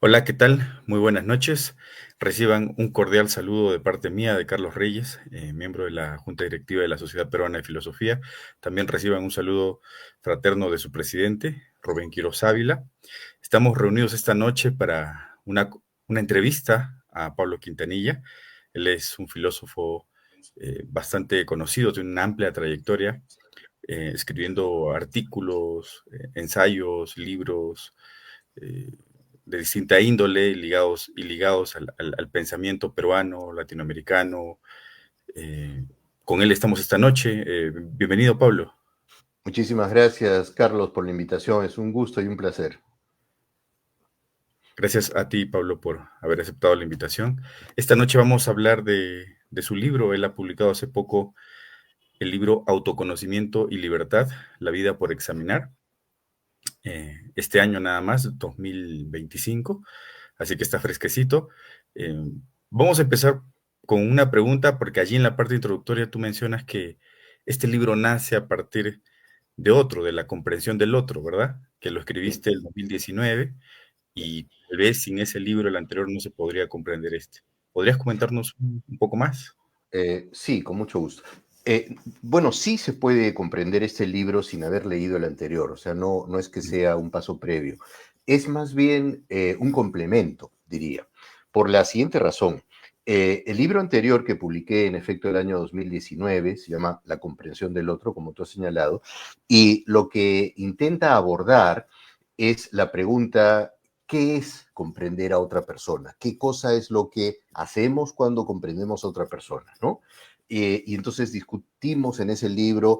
Hola, ¿qué tal? Muy buenas noches. Reciban un cordial saludo de parte mía, de Carlos Reyes, miembro de la Junta Directiva de la Sociedad Peruana de Filosofía. También reciban un saludo fraterno de su presidente, Rubén Quiroz Ávila. Estamos reunidos esta noche para una entrevista a Pablo Quintanilla. Él es un filósofo bastante conocido, tiene una amplia trayectoria, escribiendo artículos, ensayos, libros, eh, de distinta índole, ligados al pensamiento peruano, latinoamericano. Eh, con él estamos esta noche. Bienvenido, Pablo. Muchísimas gracias, Carlos, por la invitación. Es un gusto y un placer. Gracias a ti, Pablo, por haber aceptado la invitación. Esta noche vamos a hablar de su libro. Él ha publicado hace poco el libro Autoconocimiento y Libertad, la vida por examinar. Este año nada más, 2025, así que está fresquecito. Eh, Vamos a empezar con una pregunta, porque allí en la parte introductoria tú mencionas que este libro nace a partir de otro, de la comprensión del otro, ¿verdad? Que lo Sí, escribiste en 2019 y tal vez sin ese libro, el anterior, no se podría comprender este. ¿Podrías comentarnos un poco más? sí, con mucho gusto. Bueno, sí se puede comprender este libro sin haber leído el anterior, o sea, no es que sea un paso previo, es más bien un complemento, diría, por la siguiente razón. El libro anterior que publiqué en efecto el año 2019 se llama La comprensión del otro, como tú has señalado, y lo que intenta abordar es la pregunta: ¿qué es comprender a otra persona? ¿Qué cosa es lo que hacemos cuando comprendemos a otra persona? ¿No? Y entonces discutimos en ese libro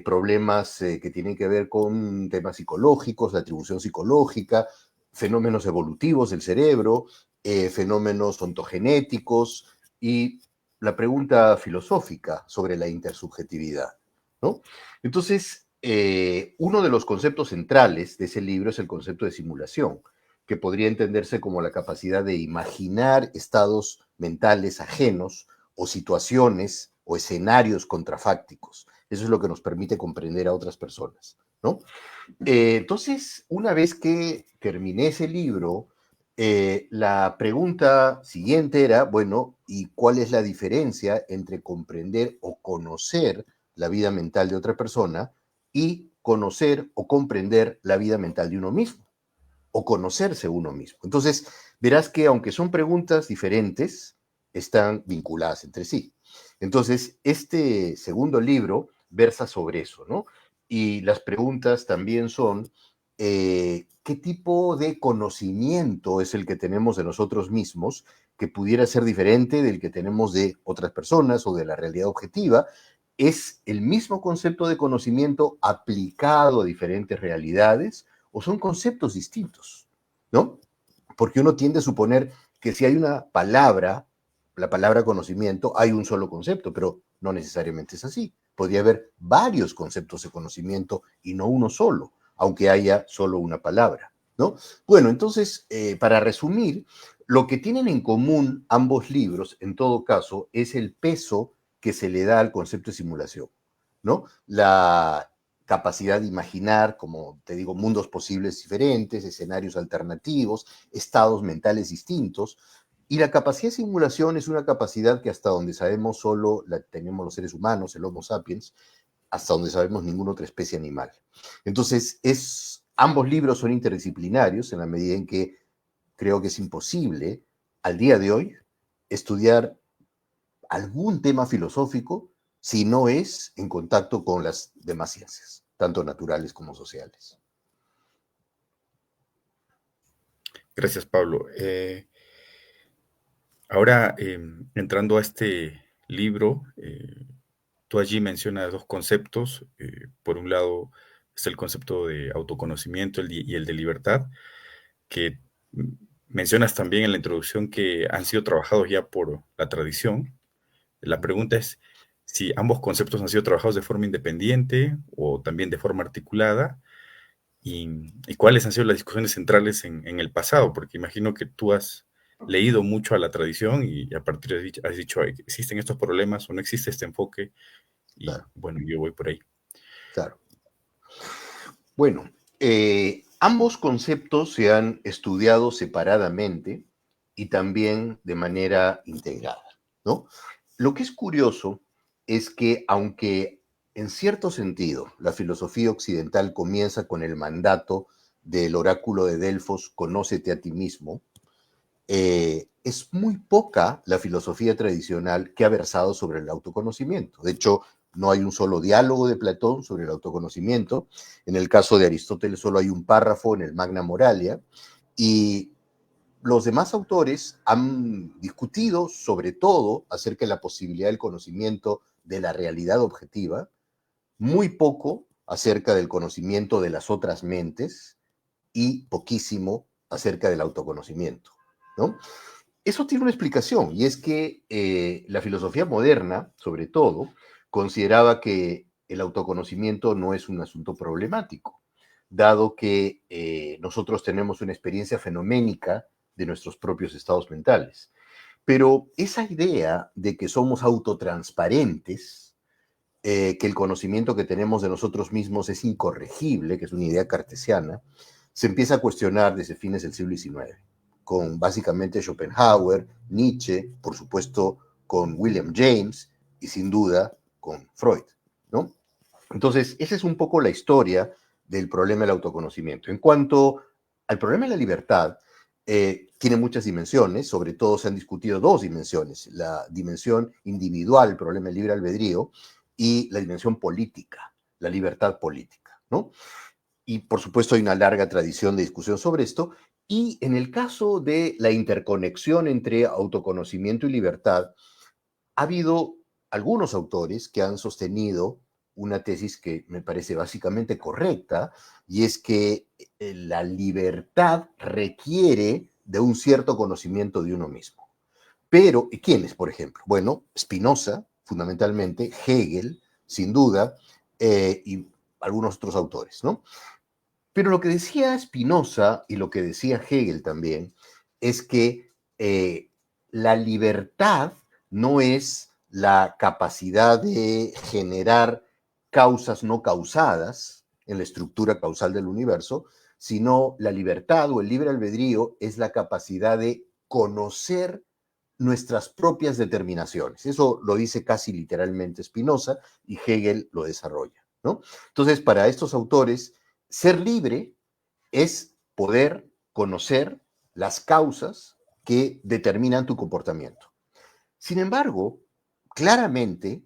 problemas que tienen que ver con temas psicológicos, la atribución psicológica, fenómenos evolutivos del cerebro, fenómenos ontogenéticos y la pregunta filosófica sobre la intersubjetividad, ¿no? Entonces, uno de los conceptos centrales de ese libro es el concepto de simulación, que podría entenderse como la capacidad de imaginar estados mentales ajenos o situaciones o escenarios contrafácticos. Eso es lo que nos permite comprender a otras personas, ¿no? Entonces, una vez que terminé ese libro, la pregunta siguiente era, bueno, ¿y cuál es la diferencia entre comprender o conocer la vida mental de otra persona y conocer o comprender la vida mental de uno mismo? O conocerse uno mismo. Entonces, verás que aunque son preguntas diferentes, están vinculadas entre sí. Entonces, este segundo libro versa sobre eso, ¿no? Y las preguntas también son, ¿qué tipo de conocimiento es el que tenemos de nosotros mismos que pudiera ser diferente del que tenemos de otras personas o de la realidad objetiva? ¿Es el mismo concepto de conocimiento aplicado a diferentes realidades o son conceptos distintos? ¿No? Porque uno tiende a suponer que si hay una palabra, la palabra conocimiento, hay un solo concepto, pero no necesariamente es así. Podría haber varios conceptos de conocimiento y no uno solo, aunque haya solo una palabra, ¿no? Bueno, entonces, para resumir, lo que tienen en común ambos libros, en todo caso, es el peso que se le da al concepto de simulación, ¿no? La capacidad de imaginar, como te digo, mundos posibles diferentes, escenarios alternativos, estados mentales distintos. Y la capacidad de simulación es una capacidad que hasta donde sabemos solo la tenemos los seres humanos, el Homo sapiens, hasta donde sabemos ninguna otra especie animal. Entonces, ambos libros son interdisciplinarios en la medida en que creo que es imposible al día de hoy estudiar algún tema filosófico si no es en contacto con las demás ciencias, tanto naturales como sociales. Gracias, Pablo. Ahora, entrando a este libro, tú allí mencionas dos conceptos. Por un lado está el concepto de autoconocimiento y el de libertad, que mm, mencionas también en la introducción que han sido trabajados ya por la tradición. La pregunta es si ambos conceptos han sido trabajados de forma independiente o también de forma articulada, y cuáles han sido las discusiones centrales en el pasado, porque imagino que tú has leído mucho a la tradición y a partir de ahí has dicho: "Ay, existen estos problemas o no existe este enfoque", y Claro, bueno, yo voy por ahí. claro. Bueno, Ambos conceptos se han estudiado separadamente y también de manera integrada, ¿no? Lo que es curioso es que aunque en cierto sentido la filosofía occidental comienza con el mandato del oráculo de Delfos, conócete a ti mismo, es muy poca la filosofía tradicional que ha versado sobre el autoconocimiento. De hecho, no hay un solo diálogo de Platón sobre el autoconocimiento. En el caso de Aristóteles solo hay un párrafo en el Magna Moralia y los demás autores han discutido sobre todo acerca de la posibilidad del conocimiento de la realidad objetiva, muy poco acerca del conocimiento de las otras mentes y poquísimo acerca del autoconocimiento, ¿no? Eso tiene una explicación, y es que la filosofía moderna, sobre todo, consideraba que el autoconocimiento no es un asunto problemático, dado que nosotros tenemos una experiencia fenoménica de nuestros propios estados mentales. Pero esa idea de que somos autotransparentes, que el conocimiento que tenemos de nosotros mismos es incorregible, que es una idea cartesiana, se empieza a cuestionar desde fines del siglo XIX, con básicamente Schopenhauer, Nietzsche, por supuesto con William James y sin duda con Freud, ¿no? Entonces, esa es un poco la historia del problema del autoconocimiento. En cuanto al problema de la libertad, tiene muchas dimensiones, sobre todo se han discutido dos dimensiones, la dimensión individual, el problema del libre albedrío, y la dimensión política, la libertad política, ¿no? Y por supuesto hay una larga tradición de discusión sobre esto, y en el caso de la interconexión entre autoconocimiento y libertad, ha habido algunos autores que han sostenido una tesis que me parece básicamente correcta, y es que la libertad requiere de un cierto conocimiento de uno mismo. Pero, ¿quiénes, por ejemplo? Bueno, Spinoza, fundamentalmente, Hegel, sin duda, y algunos otros autores, ¿no? Pero lo que decía Spinoza y lo que decía Hegel también es que la libertad no es la capacidad de generar causas no causadas en la estructura causal del universo, sino la libertad o el libre albedrío es la capacidad de conocer nuestras propias determinaciones. Eso lo dice casi literalmente Spinoza y Hegel lo desarrolla, ¿no? Entonces, para estos autores, ser libre es poder conocer las causas que determinan tu comportamiento. Sin embargo, claramente,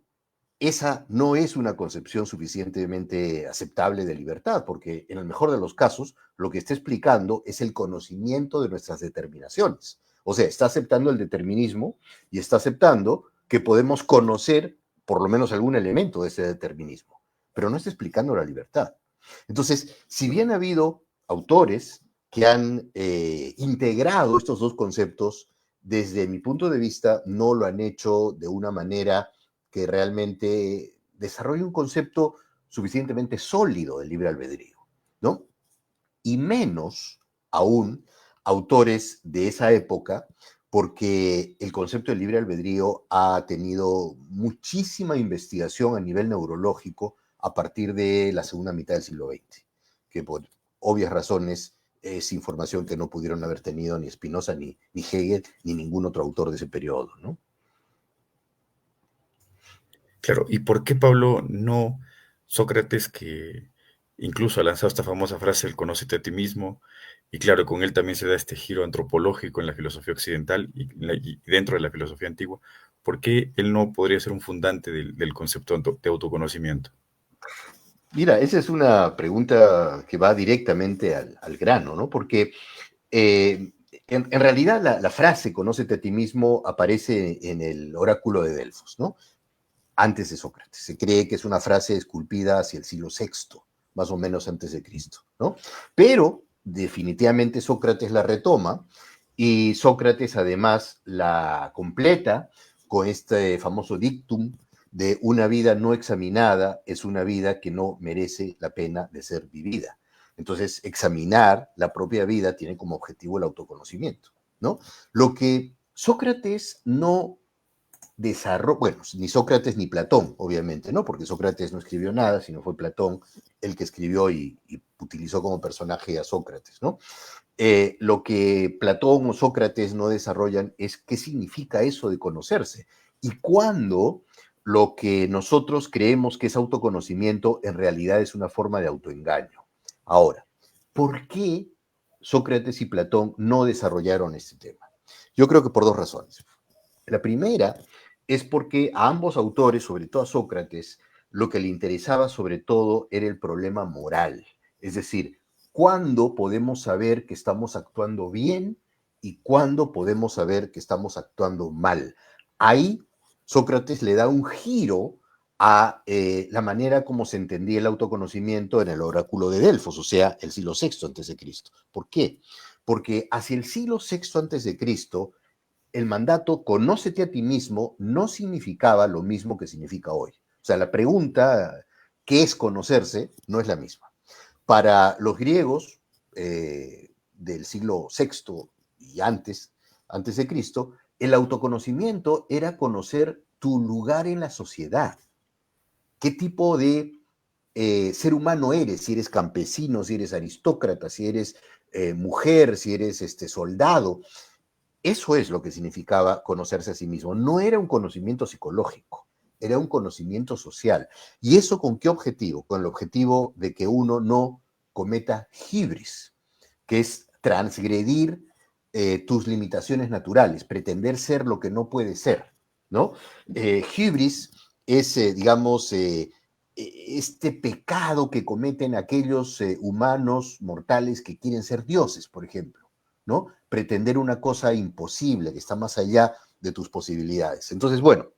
esa no es una concepción suficientemente aceptable de libertad, porque en el mejor de los casos, lo que está explicando es el conocimiento de nuestras determinaciones. O sea, está aceptando el determinismo y está aceptando que podemos conocer por lo menos algún elemento de ese determinismo, pero no está explicando la libertad. Entonces, si bien ha habido autores que han integrado estos dos conceptos, desde mi punto de vista, no lo han hecho de una manera que realmente desarrolle un concepto suficientemente sólido del libre albedrío, ¿no? Y menos aún autores de esa época, porque el concepto de libre albedrío ha tenido muchísima investigación a nivel neurológico a partir de la segunda mitad del siglo XX, que por obvias razones es información que no pudieron haber tenido ni Spinoza, ni Hegel, ni ningún otro autor de ese periodo, ¿no? Claro, ¿y por qué Pablo no Sócrates, que incluso ha lanzado esta famosa frase, el conócete a ti mismo, y claro, con él también se da este giro antropológico en la filosofía occidental y dentro de la filosofía antigua? ¿Por qué él no podría ser un fundante del concepto de autoconocimiento? Mira, esa es una pregunta que va directamente al grano, ¿no? Porque en realidad la frase conócete a ti mismo aparece en el oráculo de Delfos, ¿no? Antes de Sócrates. Se cree que es una frase esculpida hacia el siglo sexto, más o menos antes de Cristo, ¿no? Pero definitivamente Sócrates la retoma y Sócrates además la completa con este famoso dictum de una vida no examinada es una vida que no merece la pena de ser vivida. Entonces, examinar la propia vida tiene como objetivo el autoconocimiento, ¿no? Lo que Sócrates no desarrollo, bueno, ni Sócrates ni Platón, obviamente, ¿no? Porque Sócrates no escribió nada, sino fue Platón el que escribió y utilizó como personaje a Sócrates, ¿no? Lo que Platón o Sócrates no desarrollan es qué significa eso de conocerse y cuándo lo que nosotros creemos que es autoconocimiento en realidad es una forma de autoengaño. Ahora, ¿por qué Sócrates y Platón no desarrollaron este tema? Yo creo que por dos razones. La primera es porque a ambos autores, sobre todo a Sócrates, lo que le interesaba sobre todo era el problema moral. Es decir, cuándo podemos saber que estamos actuando bien y cuándo podemos saber que estamos actuando mal. Ahí Sócrates le da un giro a la manera como se entendía el autoconocimiento en el oráculo de Delfos, o sea, el siglo VI antes de Cristo. ¿Por qué? Porque hacia el siglo VI antes de Cristo el mandato conócete a ti mismo no significaba lo mismo que significa hoy. O sea, la pregunta, ¿qué es conocerse? No es la misma. Para los griegos del siglo VI y antes de Cristo, el autoconocimiento era conocer tu lugar en la sociedad. ¿Qué tipo de ser humano eres? Si eres campesino, si eres aristócrata, si eres mujer, si eres soldado. Eso es lo que significaba conocerse a sí mismo. No era un conocimiento psicológico, era un conocimiento social. ¿Y eso con qué objetivo? Con el objetivo de que uno no cometa hibris, que es transgredir tus limitaciones naturales, pretender ser lo que no puede ser, ¿no? Hibris es, digamos, este pecado que cometen aquellos humanos mortales que quieren ser dioses, por ejemplo, ¿no? Pretender una cosa imposible que está más allá de tus posibilidades. Entonces, bueno,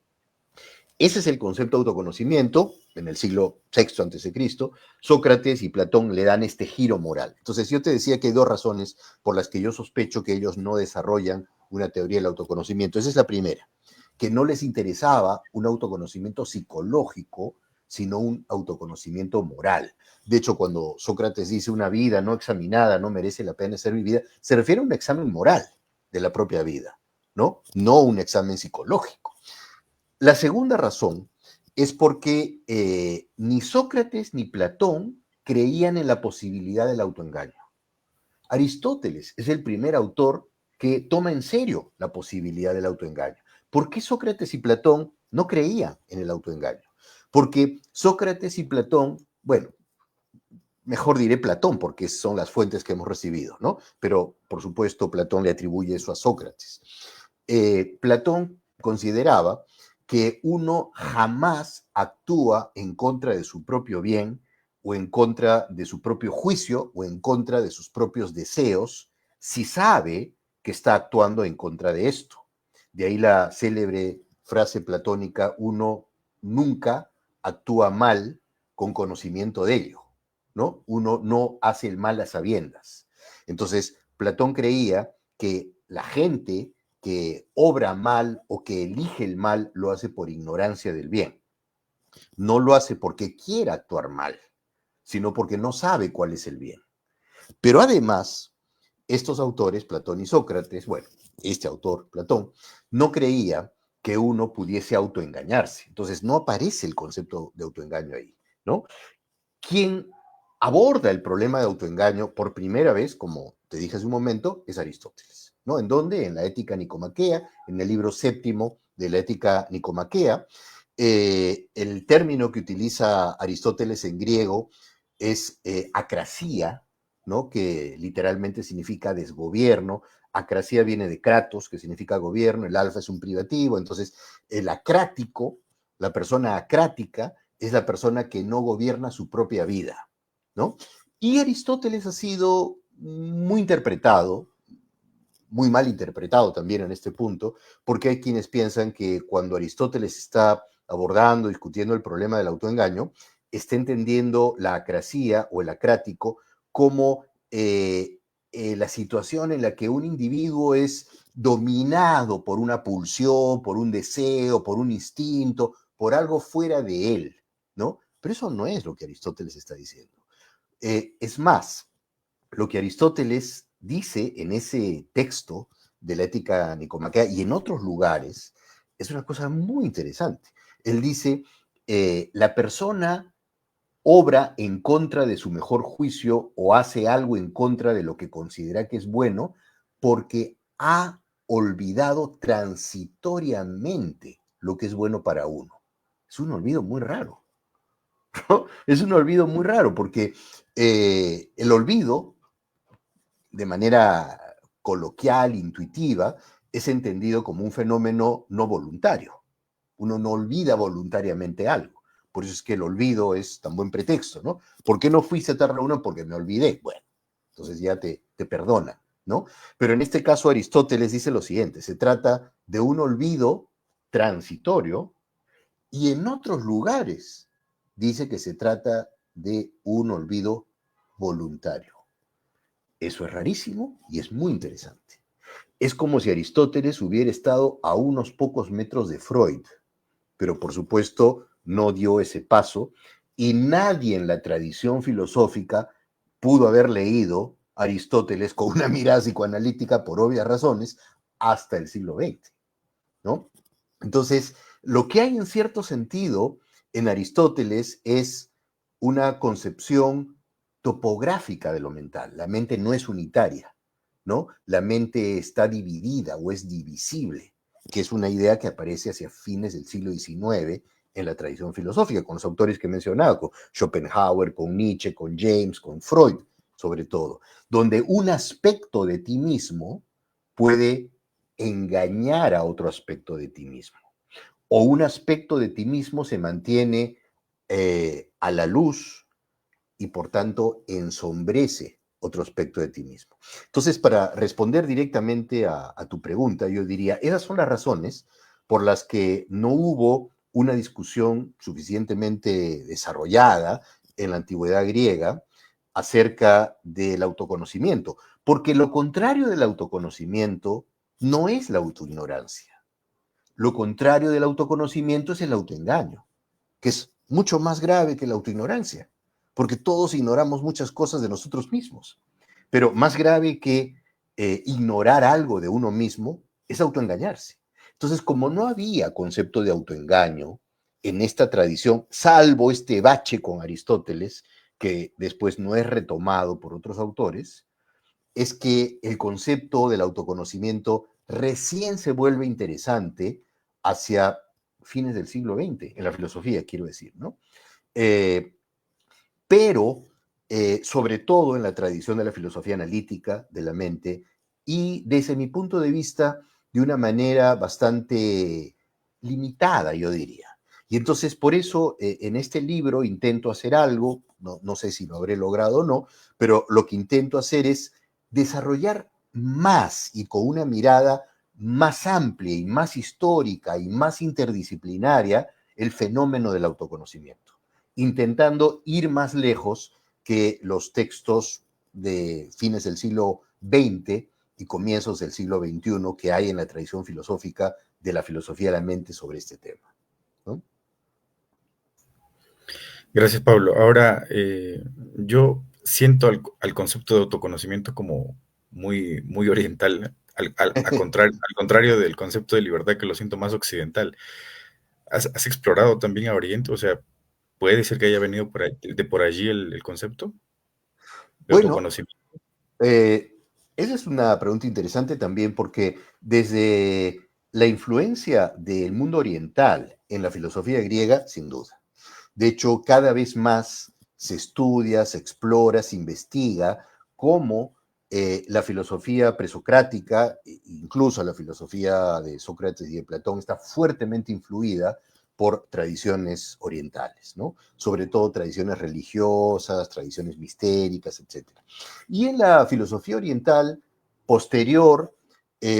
ese es el concepto de autoconocimiento en el siglo VI antes de Cristo. Sócrates y Platón le dan este giro moral. Entonces, yo te decía que hay dos razones por las que yo sospecho que ellos no desarrollan una teoría del autoconocimiento. Esa es la primera, que no les interesaba un autoconocimiento psicológico, sino un autoconocimiento moral. De hecho, cuando Sócrates dice una vida no examinada no merece la pena ser vivida, se refiere a un examen moral de la propia vida, ¿no? No un examen psicológico. La segunda razón es porque ni Sócrates ni Platón creían en la posibilidad del autoengaño. Aristóteles es el primer autor que toma en serio la posibilidad del autoengaño. ¿Por qué Sócrates y Platón no creían en el autoengaño? Porque Sócrates y Platón, bueno, mejor diré Platón, porque son las fuentes que hemos recibido, ¿no? Pero, por supuesto, Platón le atribuye eso a Sócrates. Platón consideraba que uno jamás actúa en contra de su propio bien o en contra de su propio juicio o en contra de sus propios deseos si sabe que está actuando en contra de esto. De ahí la célebre frase platónica, uno nunca actúa mal con conocimiento de ello, ¿no? Uno no hace el mal a sabiendas. Entonces, Platón creía que la gente que obra mal o que elige el mal lo hace por ignorancia del bien. No lo hace porque quiera actuar mal, sino porque no sabe cuál es el bien. Pero además, estos autores, Platón y Sócrates, bueno, este autor, Platón, no creía que uno pudiese autoengañarse. Entonces, no aparece el concepto de autoengaño ahí, ¿no? Quien aborda el problema de autoengaño por primera vez, como te dije hace un momento, es Aristóteles, ¿no? ¿En dónde? En la Ética Nicomaquea, en el libro séptimo de la Ética Nicomaquea. El término que utiliza Aristóteles en griego es acrasia, ¿no? Que literalmente significa desgobierno. Acrasia viene de kratos, que significa gobierno, el alfa es un privativo, entonces el acrático, la persona acrática, es la persona que no gobierna su propia vida, ¿no? Y Aristóteles ha sido muy interpretado, muy mal interpretado también en este punto, porque hay quienes piensan que cuando Aristóteles está abordando, discutiendo el problema del autoengaño, está entendiendo la acrasia o el acrático como la situación en la que un individuo es dominado por una pulsión, por un deseo, por un instinto, por algo fuera de él, ¿no? Pero eso no es lo que Aristóteles está diciendo. Es más, lo que Aristóteles dice en ese texto de la Ética Nicomaquea y en otros lugares es una cosa muy interesante. Él dice, la persona obra en contra de su mejor juicio o hace algo en contra de lo que considera que es bueno porque ha olvidado transitoriamente lo que es bueno para uno. Es un olvido muy raro, ¿no? Es un olvido muy raro porque el olvido, de manera coloquial, intuitiva, es entendido como un fenómeno no voluntario. Uno no olvida voluntariamente algo. Por eso es que el olvido es tan buen pretexto, ¿no? ¿Por qué no fuiste a tal reunión? Porque me olvidé. Bueno, entonces ya te perdonan, ¿no? Pero en este caso Aristóteles dice lo siguiente, se trata de un olvido transitorio y en otros lugares dice que se trata de un olvido voluntario. Eso es rarísimo y es muy interesante. Es como si Aristóteles hubiera estado a unos pocos metros de Freud, pero por supuesto no dio ese paso y nadie en la tradición filosófica pudo haber leído a Aristóteles con una mirada psicoanalítica por obvias razones hasta el siglo XX, ¿no? Entonces, lo que hay en cierto sentido en Aristóteles es una concepción topográfica de lo mental. La mente no es unitaria, ¿no? La mente está dividida o es divisible, que es una idea que aparece hacia fines del siglo XIX en la tradición filosófica, con los autores que he mencionado, con Schopenhauer, con Nietzsche, con James, con Freud, sobre todo, donde un aspecto de ti mismo puede engañar a otro aspecto de ti mismo, o un aspecto de ti mismo se mantiene a la luz y por tanto ensombrece otro aspecto de ti mismo. Entonces, para responder directamente a tu pregunta, yo diría, esas son las razones por las que no hubo una discusión suficientemente desarrollada en la antigüedad griega acerca del autoconocimiento, porque lo contrario del autoconocimiento no es la autoignorancia. Lo contrario del autoconocimiento es el autoengaño, que es mucho más grave que la autoignorancia, porque todos ignoramos muchas cosas de nosotros mismos. Pero más grave que ignorar algo de uno mismo es autoengañarse. Entonces, como no había concepto de autoengaño en esta tradición, salvo este bache con Aristóteles, que después no es retomado por otros autores, es que el concepto del autoconocimiento recién se vuelve interesante hacia fines del siglo XX, en la filosofía, quiero decir, ¿no? Eh, pero, sobre todo en la tradición de la filosofía analítica de la mente, y desde mi punto de vista, de una manera bastante limitada, yo diría. Y entonces, por eso, en este libro intento hacer algo, no sé si lo habré logrado o no, pero lo que intento hacer es desarrollar más y con una mirada más amplia y más histórica y más interdisciplinaria el fenómeno del autoconocimiento, intentando ir más lejos que los textos de fines del siglo XX y comienzos del siglo XXI que hay en la tradición filosófica de la filosofía de la mente sobre este tema, ¿no? Gracias, Pablo. Ahora, yo siento al concepto de autoconocimiento como muy oriental, al contrario del concepto de libertad que lo siento más occidental. ¿Has explorado también a Oriente? O sea, ¿puede ser que haya venido de por allí el concepto de Bueno, autoconocimiento? esa es una pregunta interesante también porque desde la influencia del mundo oriental en la filosofía griega, sin duda. De hecho, cada vez más se estudia, se explora, se investiga cómo la filosofía presocrática, incluso la filosofía de Sócrates y de Platón, está fuertemente influida por tradiciones orientales, ¿no? Sobre todo tradiciones religiosas, tradiciones mistéricas, etcétera. Y en la filosofía oriental posterior,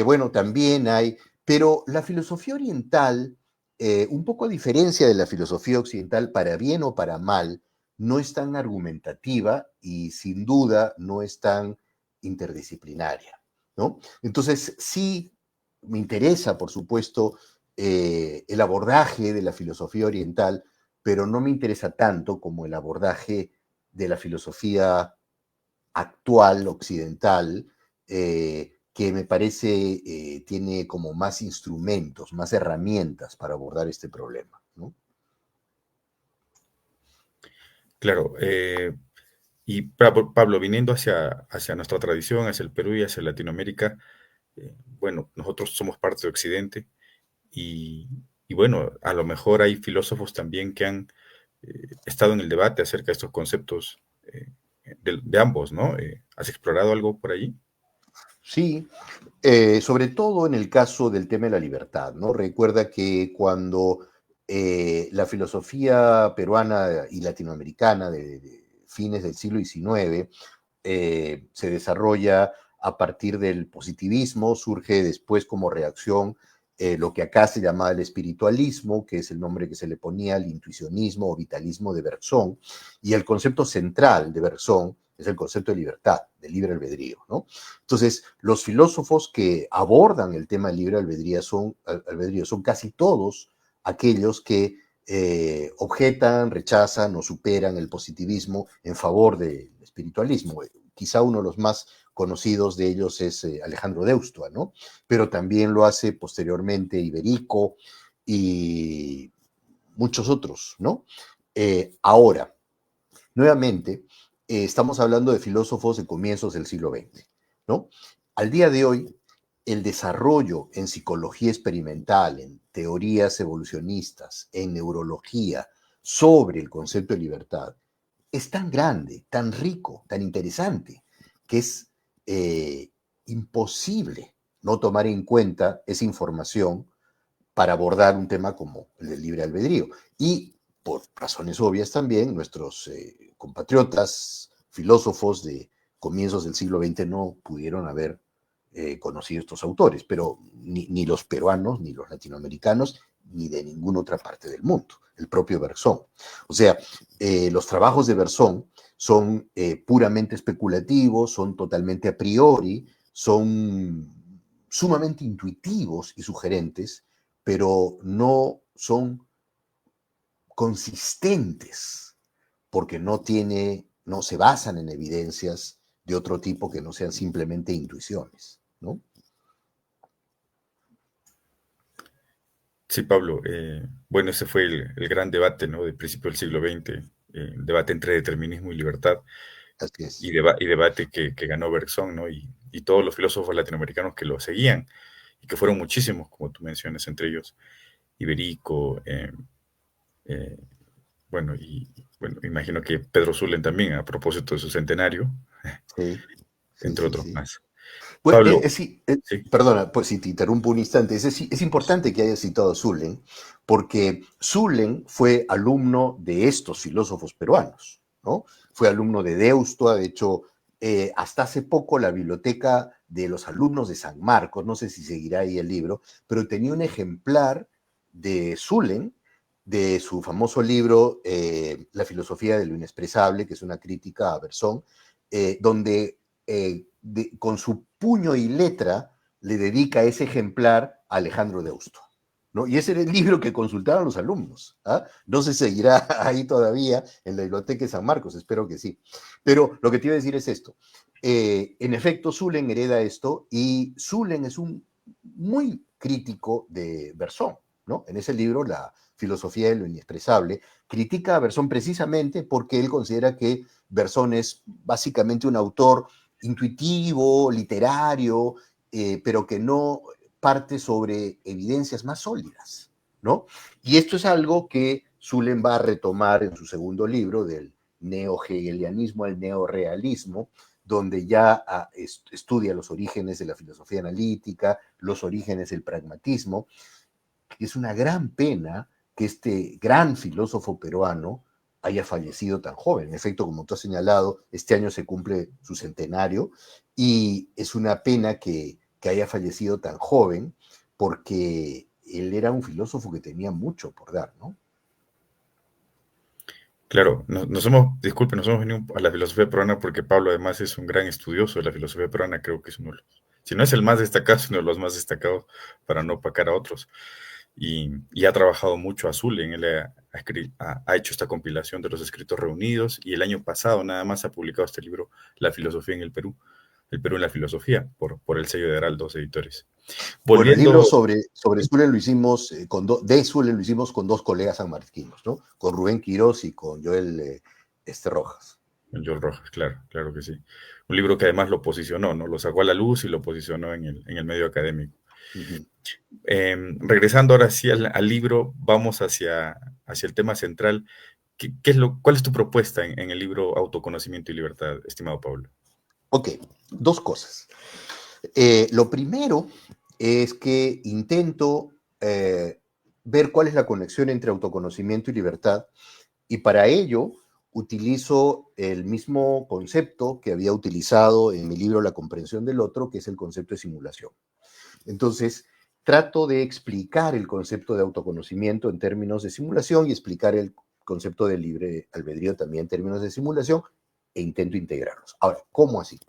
bueno, también hay, pero la filosofía oriental, un poco a diferencia de la filosofía occidental, para bien o para mal, no es tan argumentativa y sin duda no es tan interdisciplinaria, ¿no? Entonces, sí me interesa, por supuesto, el abordaje de la filosofía oriental, pero no me interesa tanto como el abordaje de la filosofía actual, occidental, que me parece tiene como más instrumentos, más herramientas para abordar este problema, ¿no? Claro, y Pablo, viniendo hacia nuestra tradición, hacia el Perú y hacia Latinoamérica, bueno, nosotros somos parte de Occidente y, y bueno, a lo mejor hay filósofos también que han estado en el debate acerca de estos conceptos de ambos, ¿no? ¿Has explorado algo por allí? Sí, sobre todo en el caso del tema de la libertad, ¿no? Recuerda que cuando la filosofía peruana y latinoamericana de fines del siglo XIX se desarrolla a partir del positivismo, surge después como reacción lo que acá se llamaba el espiritualismo, que es el nombre que se le ponía al intuicionismo o vitalismo de Berzón, y el concepto central de Berzón es el concepto de libertad, de libre albedrío, ¿no? Entonces, los filósofos que abordan el tema del libre albedrío son casi todos aquellos que objetan, rechazan o superan el positivismo en favor del espiritualismo. Quizá uno de los más conocidos de ellos es Alejandro Deustua, ¿no? Pero también lo hace posteriormente Iberico y muchos otros, ¿no? Ahora, nuevamente, estamos hablando de filósofos de comienzos del siglo XX, ¿no? Al día de hoy, el desarrollo en psicología experimental, en teorías evolucionistas, en neurología, sobre el concepto de libertad, es tan grande, tan rico, tan interesante, que es eh, imposible no tomar en cuenta esa información para abordar un tema como el del libre albedrío. Y por razones obvias también, nuestros compatriotas, filósofos de comienzos del siglo XX no pudieron haber conocido estos autores, pero ni los peruanos, ni los latinoamericanos, ni de ninguna otra parte del mundo, el propio Berzón. O sea, los trabajos de Berzón son puramente especulativos, son totalmente a priori, son sumamente intuitivos y sugerentes, pero no son consistentes porque no se basan en evidencias de otro tipo que no sean simplemente intuiciones, ¿no? Sí, Pablo. Bueno, ese fue el gran debate, ¿no? Del principio del siglo XX, el debate entre determinismo y libertad, Así es. y debate que ganó Bergson, ¿no? Y todos los filósofos latinoamericanos que lo seguían, y que fueron muchísimos, como tú mencionas, entre ellos Iberico, eh, bueno, bueno, imagino que Pedro Zullen también, a propósito de su centenario, Sí, sí, entre sí, otros sí. más. Pues, Pablo, sí, perdona, pues si te interrumpo un instante, es importante que hayas citado a Zullen, porque Zullen fue alumno de estos filósofos peruanos, ¿no? Fue alumno de Deustua, de hecho, hasta hace poco la biblioteca de los alumnos de San Marcos, no sé si seguirá ahí el libro, pero tenía un ejemplar de Zullen, de su famoso libro La filosofía de lo inexpresable, que es una crítica a Berzón, donde con su puño y letra le dedica ese ejemplar a Alejandro Deusto. ¿No? Y ese era el libro que consultaban los alumnos. ¿Ah? No se seguirá ahí todavía en la biblioteca de San Marcos, espero que sí. Pero lo que te iba a decir es esto. En efecto, Zullen hereda esto y Zullen es un muy crítico de Berzón. ¿No? En ese libro, La filosofía de lo inexpresable, critica a Berzón precisamente porque él considera que Berzón es básicamente un autor intuitivo, literario, pero que no parte sobre evidencias más sólidas, ¿no? Y esto es algo que Zullen va a retomar en su segundo libro, del neo-hegelianismo al neorealismo, donde ya estudia los orígenes de la filosofía analítica, los orígenes del pragmatismo. Es una gran pena que este gran filósofo peruano haya fallecido tan joven. En efecto, como tú has señalado, este año se cumple su centenario y es una pena que haya fallecido tan joven porque él era un filósofo que tenía mucho por dar, ¿no? claro, disculpe, nos hemos venido a la filosofía peruana porque Pablo además es un gran estudioso de la filosofía peruana, creo que es uno de los, si no es el más destacado, es uno de los más destacados para no opacar a otros. Y ha trabajado mucho Azul, en él ha hecho esta compilación de los escritos reunidos y el año pasado nada más ha publicado este libro, La filosofía en el Perú en la filosofía, por el sello de Heraldos Editores. Bueno, el libro Volviendo, sobre Zulen lo hicimos de Zulen lo hicimos con dos colegas sanmarquinos, ¿no? Con Rubén Quirós y con Joel Rojas. El Joel Rojas, claro, claro que sí. Un libro que además lo posicionó, ¿no? Lo sacó a la luz y lo posicionó en el medio académico. Ujú. Regresando ahora sí al libro, vamos hacia el tema central. ¿Cuál es tu propuesta en el libro Autoconocimiento y Libertad, estimado Pablo? Ok, dos cosas. Lo primero es que intento ver cuál es la conexión entre autoconocimiento y libertad, y para ello utilizo el mismo concepto que había utilizado en mi libro La comprensión del otro, que es el concepto de simulación. Entonces, trato de explicar el concepto de autoconocimiento en términos de simulación y explicar el concepto de libre albedrío también en términos de simulación, e intento integrarlos. Ahora, ¿cómo así?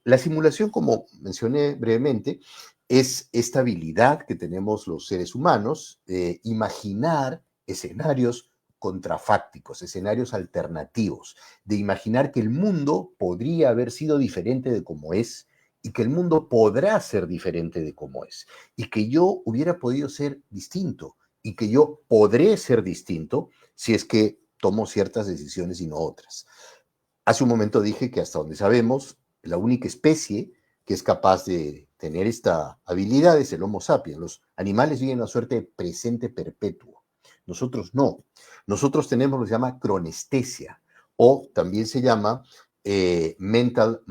La simulación, como mencioné brevemente, es esta habilidad que tenemos los seres humanos de imaginar escenarios contrafácticos, escenarios alternativos, de imaginar que el mundo podría haber sido diferente de como es y que el mundo podrá ser diferente de como es y que yo hubiera podido ser distinto y que yo podré ser distinto si es que tomo ciertas decisiones y no otras. Hace un momento dije que hasta donde sabemos, la única especie que es capaz de tener esta habilidad es el Homo sapiens. Los animales viven una suerte de presente perpetuo. Nosotros no. Nosotros tenemos lo que se llama cronestesia, o también se llama mental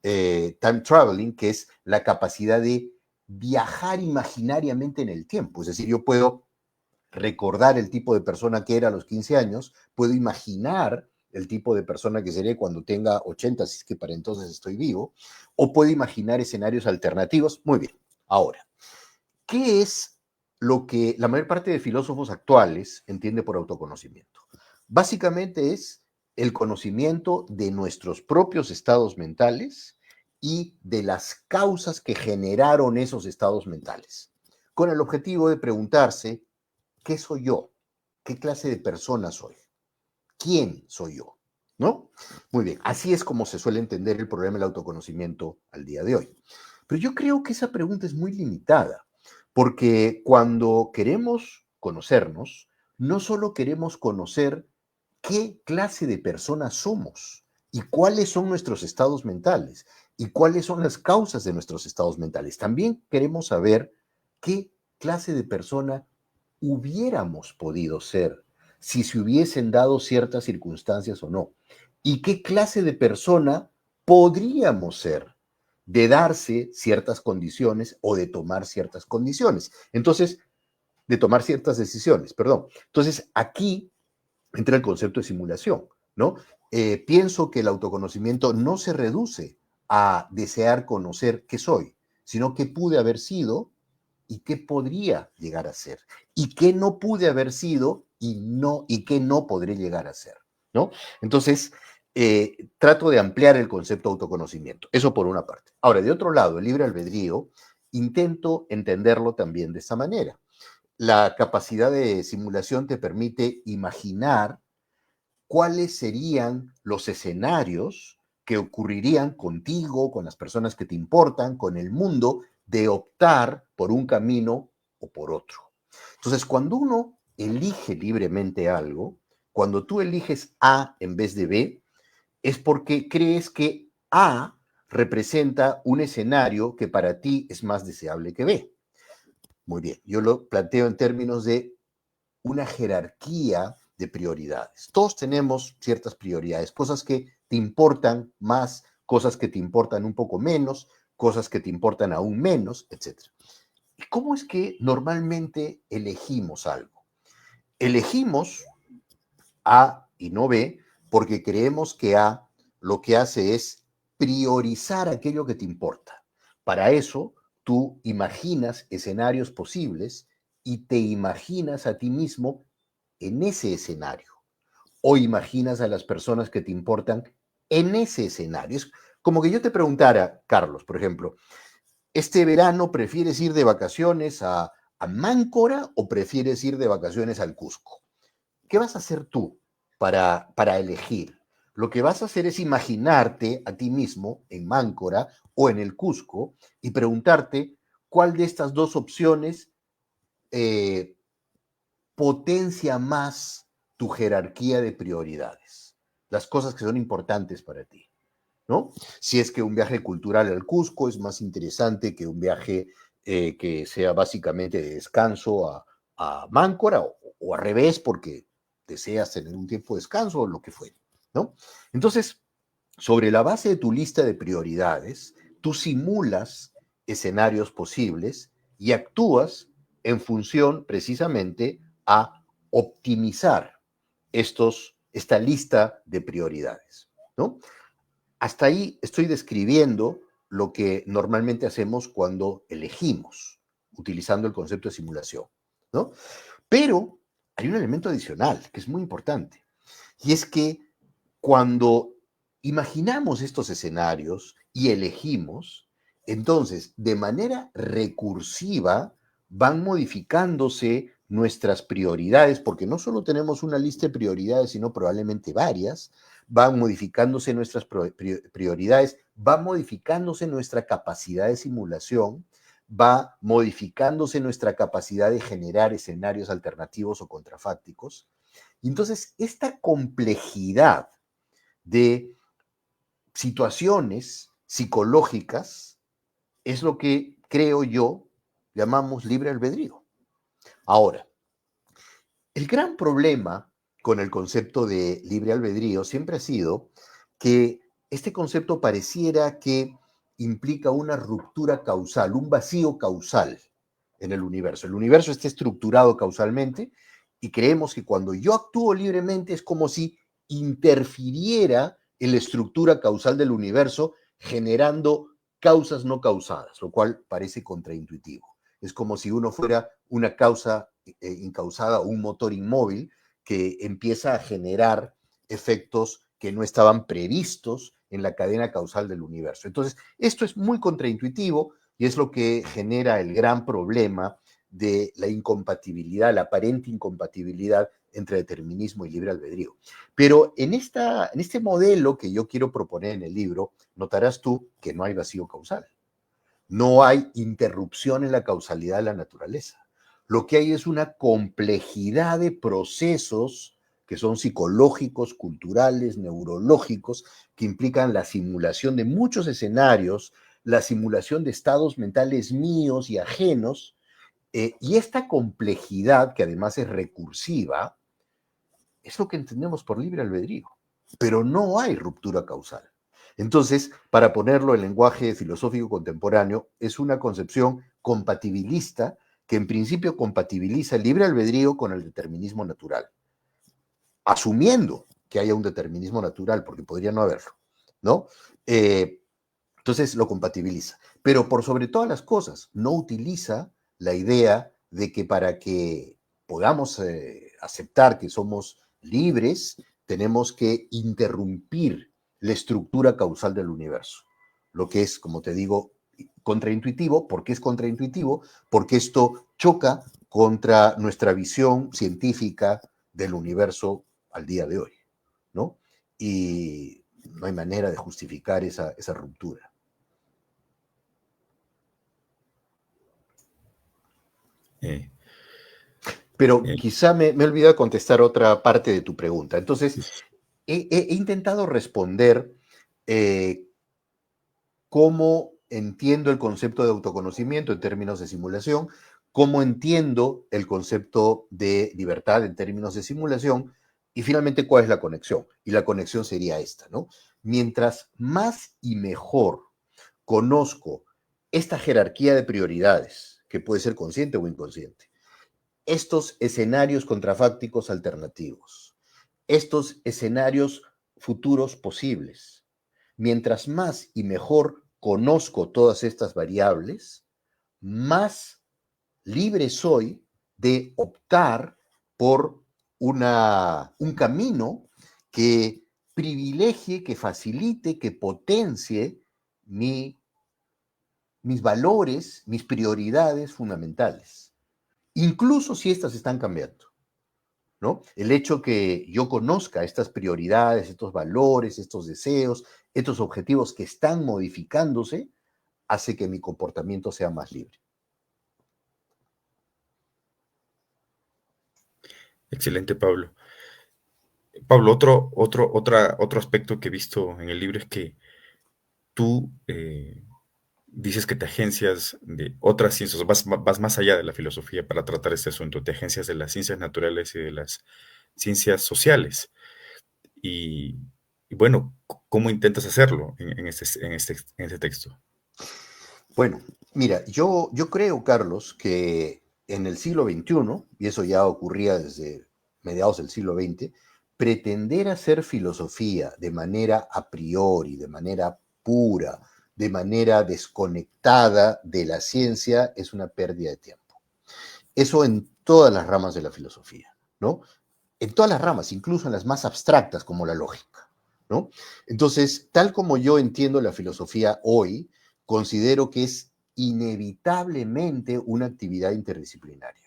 time traveling, que es la capacidad de viajar imaginariamente en el tiempo. Es decir, yo puedo recordar el tipo de persona que era a los 15 años, puedo imaginar el tipo de persona que seré cuando tenga 80, si es que para entonces estoy vivo, o puedo imaginar escenarios alternativos. Muy bien. Ahora, ¿qué es lo que la mayor parte de filósofos actuales entiende por autoconocimiento? Básicamente es el conocimiento de nuestros propios estados mentales y de las causas que generaron esos estados mentales, con el objetivo de preguntarse, ¿qué soy yo? ¿Qué clase de persona soy? ¿Quién soy yo? ¿No? Muy bien, así es como se suele entender el problema del autoconocimiento al día de hoy. Pero yo creo que esa pregunta es muy limitada, porque cuando queremos conocernos, no solo queremos conocer qué clase de personas somos y cuáles son nuestros estados mentales y cuáles son las causas de nuestros estados mentales. También queremos saber qué clase de persona hubiéramos podido ser si se hubiesen dado ciertas circunstancias o no. ¿Y qué clase de persona podríamos ser de darse ciertas condiciones o de tomar ciertas condiciones? Entonces, de tomar ciertas decisiones, perdón. Entonces, aquí entra el concepto de simulación, ¿no? Pienso que el autoconocimiento no se reduce a desear conocer qué soy, sino qué pude haber sido y qué podría llegar a ser, y qué no pude haber sido y qué no podré llegar a ser, ¿no? Entonces, trato de ampliar el concepto de autoconocimiento, eso por una parte. Ahora, de otro lado, el libre albedrío, intento entenderlo también de esta manera. La capacidad de simulación te permite imaginar cuáles serían los escenarios que ocurrirían contigo, con las personas que te importan, con el mundo, de optar por un camino o por otro. Entonces, cuando uno elige libremente algo, cuando tú eliges A en vez de B, es porque crees que A representa un escenario que para ti es más deseable que B. Muy bien, yo lo planteo en términos de una jerarquía de prioridades. Todos tenemos ciertas prioridades, cosas que te importan más, cosas que te importan un poco menos, cosas que te importan aún menos, etcétera. ¿Y cómo es que normalmente elegimos algo? Elegimos A y no B porque creemos que A lo que hace es priorizar aquello que te importa. Para eso, tú imaginas escenarios posibles y te imaginas a ti mismo en ese escenario o imaginas a las personas que te importan en ese escenario. Es como que yo te preguntara, Carlos, por ejemplo, ¿este verano prefieres ir de vacaciones a Máncora o prefieres ir de vacaciones al Cusco? ¿Qué vas a hacer tú para elegir? Lo que vas a hacer es imaginarte a ti mismo en Máncora o en el Cusco y preguntarte cuál de estas dos opciones eh, potencia más tu jerarquía de prioridades, las cosas que son importantes para ti, ¿no? Si es que un viaje cultural al Cusco es más interesante que un viaje que sea básicamente de descanso a Máncora o al revés porque deseas tener un tiempo de descanso o lo que fuere, ¿no? Entonces, sobre la base de tu lista de prioridades, tú simulas escenarios posibles y actúas en función precisamente a optimizar esta lista de prioridades, ¿no? Hasta ahí estoy describiendo lo que normalmente hacemos cuando elegimos, utilizando el concepto de simulación, ¿no? Pero hay un elemento adicional que es muy importante, y es que cuando imaginamos estos escenarios y elegimos, entonces de manera recursiva van modificándose nuestras prioridades, porque no solo tenemos una lista de prioridades, sino probablemente varias, van modificándose nuestras prioridades, va modificándose nuestra capacidad de simulación, va modificándose nuestra capacidad de generar escenarios alternativos o contrafácticos. Y entonces, esta complejidad de situaciones psicológicas es lo que creo yo llamamos libre albedrío. Ahora, el gran problema con el concepto de libre albedrío siempre ha sido que este concepto pareciera que implica una ruptura causal, un vacío causal en el universo. El universo está estructurado causalmente y creemos que cuando yo actúo libremente es como si interfiriera en la estructura causal del universo, generando causas no causadas, lo cual parece contraintuitivo. Es como si uno fuera una causa incausada o un motor inmóvil que empieza a generar efectos que no estaban previstos en la cadena causal del universo. Entonces, esto es muy contraintuitivo y es lo que genera el gran problema de la incompatibilidad, la aparente incompatibilidad entre determinismo y libre albedrío. Pero en este modelo que yo quiero proponer en el libro, notarás tú que no hay vacío causal. No hay interrupción en la causalidad de la naturaleza. Lo que hay es una complejidad de procesos que son psicológicos, culturales, neurológicos, que implican la simulación de muchos escenarios, la simulación de estados mentales míos y ajenos, y esta complejidad, que además es recursiva, es lo que entendemos por libre albedrío, pero no hay ruptura causal. Entonces, para ponerlo en lenguaje filosófico contemporáneo, es una concepción compatibilista que en principio compatibiliza el libre albedrío con el determinismo natural, asumiendo que haya un determinismo natural, porque podría no haberlo, ¿no? Entonces lo compatibiliza, pero por sobre todas las cosas, no utiliza la idea de que para que podamos aceptar que somos libres, tenemos que interrumpir la estructura causal del universo, lo que es, como te digo, contraintuitivo. ¿Por qué es contraintuitivo? Porque esto choca contra nuestra visión científica del universo al día de hoy, ¿no? Y no hay manera de justificar esa ruptura. Eh, Pero eh, quizá me he olvidado contestar otra parte de tu pregunta. Entonces, sí, he intentado responder eh, cómo entiendo el concepto de autoconocimiento en términos de simulación, cómo entiendo el concepto de libertad en términos de simulación y finalmente cuál es la conexión. Y la conexión sería esta, ¿no? Mientras más y mejor conozco esta jerarquía de prioridades, que puede ser consciente o inconsciente, estos escenarios contrafácticos alternativos, estos escenarios futuros posibles. Mientras más y mejor conozco todas estas variables, más libre soy de optar por un camino que privilegie, que facilite, que potencie mis valores, mis prioridades fundamentales, incluso si estas están cambiando, ¿no? El hecho que yo conozca estas prioridades, estos valores, estos deseos, estos objetivos que están modificándose, hace que mi comportamiento sea más libre. excelente, Pablo. Pablo, otro aspecto que he visto en el libro es que tú dices que te agencias de otras ciencias, vas más allá de la filosofía para tratar este asunto, te agencias de las ciencias naturales y de las ciencias sociales. Y, y bueno, ¿cómo intentas hacerlo en este texto? Bueno, mira, yo creo, Carlos, que en el siglo XXI, y eso ya ocurría desde mediados del siglo XX, pretender hacer filosofía de manera a priori, de manera pura, de manera desconectada de la ciencia, es una pérdida de tiempo. Eso en todas las ramas de la filosofía, ¿no? En todas las ramas, incluso en las más abstractas como la lógica, ¿no? Entonces, tal como yo entiendo la filosofía hoy, considero que es inevitablemente una actividad interdisciplinaria.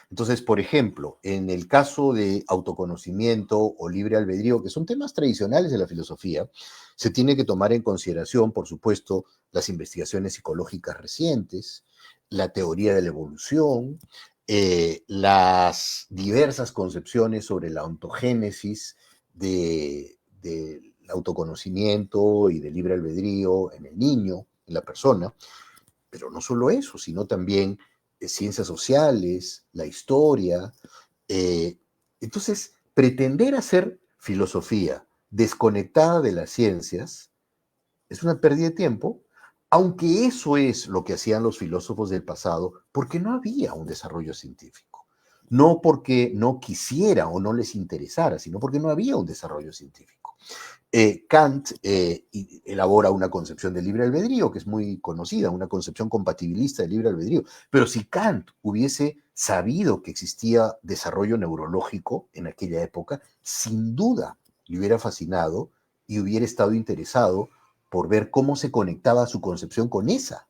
Entonces, por ejemplo, en el caso de autoconocimiento o libre albedrío, que son temas tradicionales de la filosofía, se tiene que tomar en consideración, por supuesto, las investigaciones psicológicas recientes, la teoría de la evolución, las diversas concepciones sobre la ontogénesis del autoconocimiento y del libre albedrío en el niño, en la persona, pero no solo eso, sino también ciencias sociales, la historia. eh, entonces, pretender hacer filosofía desconectada de las ciencias es una pérdida de tiempo, aunque eso es lo que hacían los filósofos del pasado, porque no había un desarrollo científico. No porque no quisiera o no les interesara, sino porque no había un desarrollo científico. Kant elabora una concepción del libre albedrío que es muy conocida, una concepción compatibilista del libre albedrío. Pero si Kant hubiese sabido que existía desarrollo neurológico en aquella época, sin duda le hubiera fascinado y hubiera estado interesado por ver cómo se conectaba su concepción con esa.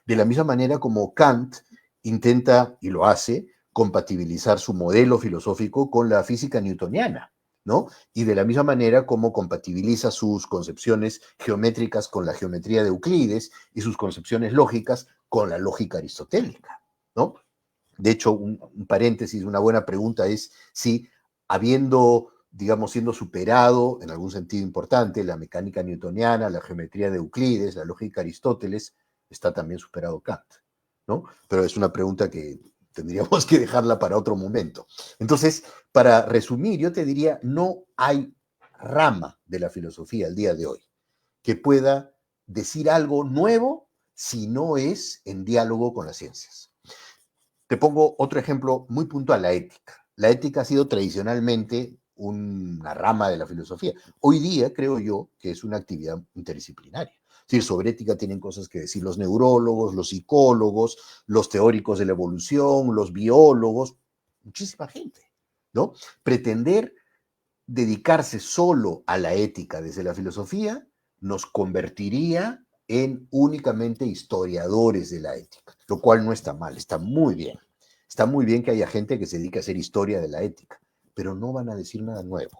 De la misma manera como Kant intenta, y lo hace, compatibilizar su modelo filosófico con la física newtoniana, ¿no? Y de la misma manera como compatibiliza sus concepciones geométricas con la geometría de Euclides y sus concepciones lógicas con la lógica aristotélica, ¿no? De hecho, un paréntesis, una buena pregunta es si, habiendo, digamos, siendo superado en algún sentido importante la mecánica newtoniana, la geometría de Euclides, la lógica de Aristóteles, está también superado Kant, ¿no? Pero es una pregunta que tendríamos que dejarla para otro momento. Entonces, para resumir, yo te diría, no hay rama de la filosofía al día de hoy que pueda decir algo nuevo si no es en diálogo con las ciencias. Te pongo otro ejemplo muy puntual, la ética. La ética ha sido tradicionalmente una rama de la filosofía. Hoy día creo yo que es una actividad interdisciplinaria. Es decir, sobre ética tienen cosas que decir los neurólogos, los psicólogos, los teóricos de la evolución, los biólogos, muchísima gente, ¿no? Pretender dedicarse solo a la ética desde la filosofía nos convertiría en únicamente historiadores de la ética, lo cual no está mal, está muy bien. Está muy bien que haya gente que se dedique a hacer historia de la ética, pero no van a decir nada nuevo.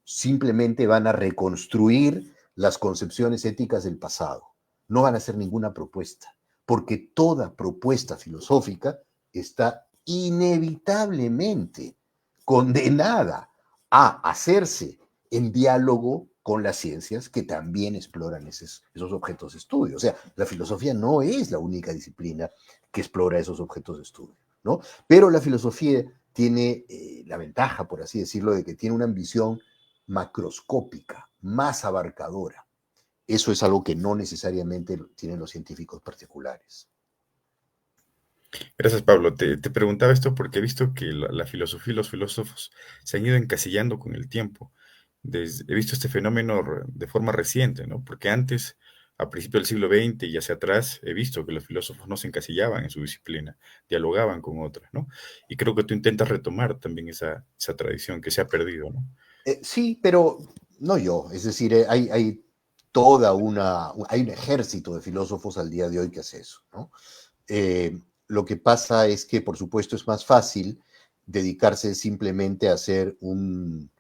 Simplemente van a reconstruir las concepciones éticas del pasado. No van a hacer ninguna propuesta, porque toda propuesta filosófica está inevitablemente condenada a hacerse en diálogo con las ciencias que también exploran esos objetos de estudio. O sea, la filosofía no es la única disciplina que explora esos objetos de estudio, ¿no? Pero la filosofía tiene la ventaja, por así decirlo, de que tiene una ambición macroscópica, más abarcadora. Eso es algo que no necesariamente tienen los científicos particulares. Gracias, Pablo. Te preguntaba esto porque he visto que la filosofía y los filósofos se han ido encasillando con el tiempo. He visto este fenómeno de forma reciente, ¿no? Porque antes, a principios del siglo XX y hacia atrás, he visto que los filósofos no se encasillaban en su disciplina, dialogaban con otras, ¿no? Y creo que tú intentas retomar también esa tradición que se ha perdido, ¿no? Sí, pero no yo. Es decir, hay toda hay un ejército de filósofos al día de hoy que hace eso, ¿no? Lo que pasa es que, por supuesto, es más fácil dedicarse simplemente a ser un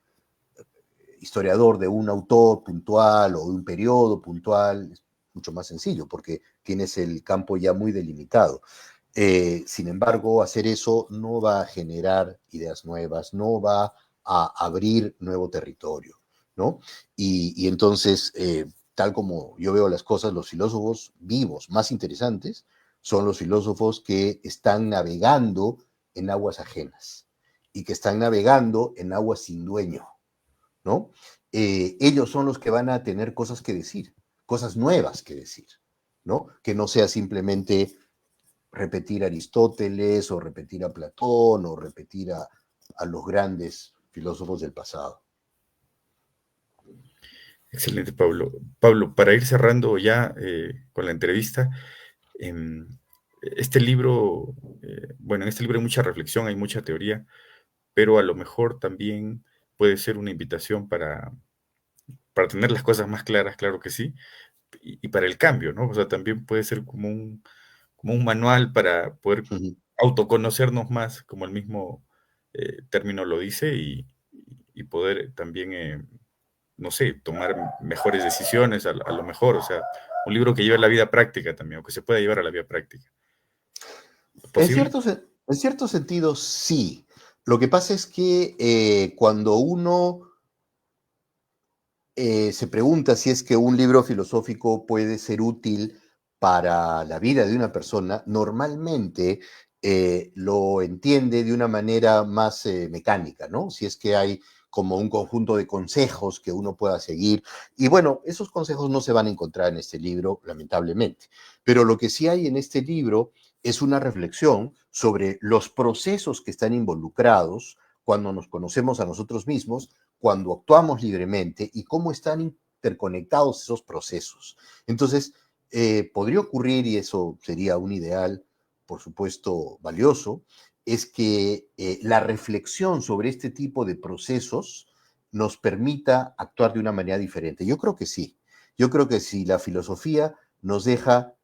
historiador de un autor puntual o de un periodo puntual. Es mucho más sencillo porque tienes el campo ya muy delimitado. Sin embargo, hacer eso no va a generar ideas nuevas, no va a abrir nuevo territorio, ¿no? Y entonces, tal como yo veo las cosas, los filósofos vivos más interesantes son los filósofos que están navegando en aguas ajenas y que están navegando en aguas sin dueño, ¿no? Ellos son los que van a tener cosas que decir, cosas nuevas que decir, ¿no? Que no sea simplemente repetir a Aristóteles o repetir a Platón o repetir a los grandes filósofos del pasado. Excelente, Pablo. Pablo, para ir cerrando ya con la entrevista, em, este libro, bueno, en este libro hay mucha reflexión, hay mucha teoría, pero a lo mejor también puede ser una invitación para tener las cosas más claras, claro que sí, y para el cambio, ¿no? O sea, también puede ser como un manual para poder Ujú. autoconocernos más, como el mismo término lo dice, y poder también, no sé, tomar mejores decisiones a lo mejor, o sea, un libro que lleve a la vida práctica también, o que se pueda llevar a la vida práctica. En ¿Posible? en cierto sentido, sí. Lo que pasa es que cuando uno se pregunta si es que un libro filosófico puede ser útil para la vida de una persona, normalmente lo entiende de una manera más mecánica, ¿no? Si es que hay como un conjunto de consejos que uno pueda seguir. Y bueno, esos consejos no se van a encontrar en este libro, lamentablemente. Pero lo que sí hay en este libro es una reflexión sobre los procesos que están involucrados cuando nos conocemos a nosotros mismos, cuando actuamos libremente y cómo están interconectados esos procesos. Entonces, podría ocurrir, y eso sería un ideal, por supuesto, valioso, es que la reflexión sobre este tipo de procesos nos permita actuar de una manera diferente. Yo creo que sí. Yo creo que si la filosofía nos deja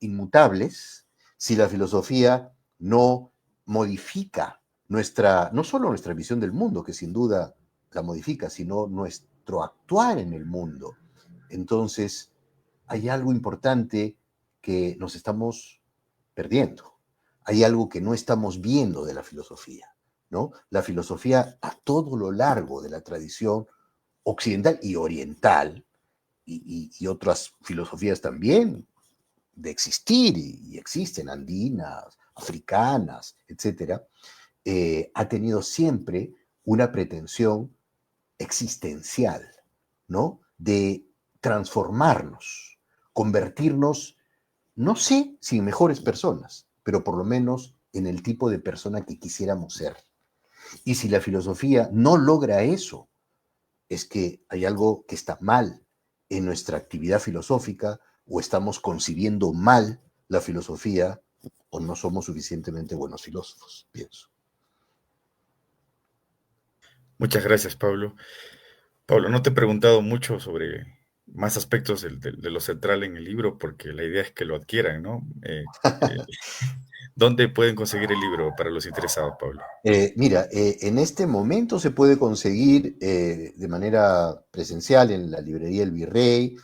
inmutables, si la filosofía no modifica no solo nuestra visión del mundo, que sin duda la modifica, sino nuestro actuar en el mundo. Entonces, hay algo importante que nos estamos perdiendo. Hay algo que no estamos viendo de la filosofía, ¿no? La filosofía a todo lo largo de la tradición occidental y oriental, y otras filosofías también de existir, y existen, andinas, africanas, etcétera, ha tenido siempre una pretensión existencial, ¿no? De transformarnos, convertirnos, no sé si en mejores personas, pero por lo menos en el tipo de persona que quisiéramos ser. Y si la filosofía no logra eso, es que hay algo que está mal en nuestra actividad filosófica, o estamos concibiendo mal la filosofía, o no somos suficientemente buenos filósofos, pienso. Muchas gracias, Pablo. Pablo, no te he preguntado mucho sobre más aspectos de lo central en el libro, porque la idea es que lo adquieran, ¿no? ¿Dónde pueden conseguir el libro para los interesados, Pablo? Mira, en este momento se puede conseguir de manera presencial en la librería El Virrey,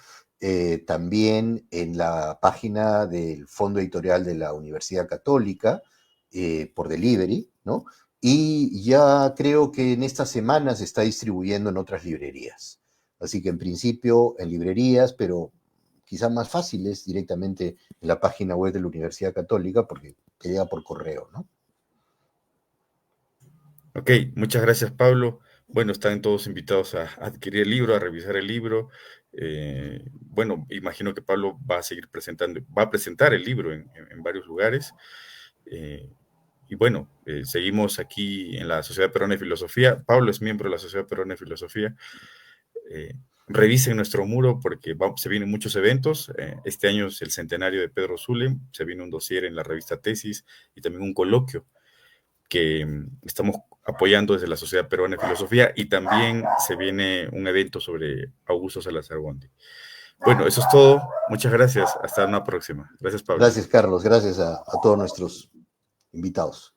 también en la página del Fondo Editorial de la Universidad Católica, por delivery, ¿no? Y ya creo que en esta semana se está distribuyendo en otras librerías. Así que en principio en librerías, pero quizá más fácil es directamente en la página web de la Universidad Católica, porque te llega por correo, ¿no? Ok, muchas gracias, Pablo. Bueno, están todos invitados a adquirir el libro, a revisar el libro. Bueno, imagino que Pablo va a seguir presentando, va a presentar el libro en varios lugares. Eh, y bueno, seguimos aquí en la Sociedad Peruana de Filosofía. Pablo es miembro de la Sociedad Peruana de Filosofía. Eh, Revisen nuestro muro porque se vienen muchos eventos. Este año es el centenario de Pedro Zulem. Se viene un dossier en la revista Tesis y también un coloquio que estamos apoyando desde la Sociedad Peruana de Filosofía, y también se viene un evento sobre Augusto Salazar Bondi. Bueno, eso es todo. Muchas gracias. Hasta una próxima. Gracias, Pablo. Gracias, Carlos. Gracias a todos nuestros invitados.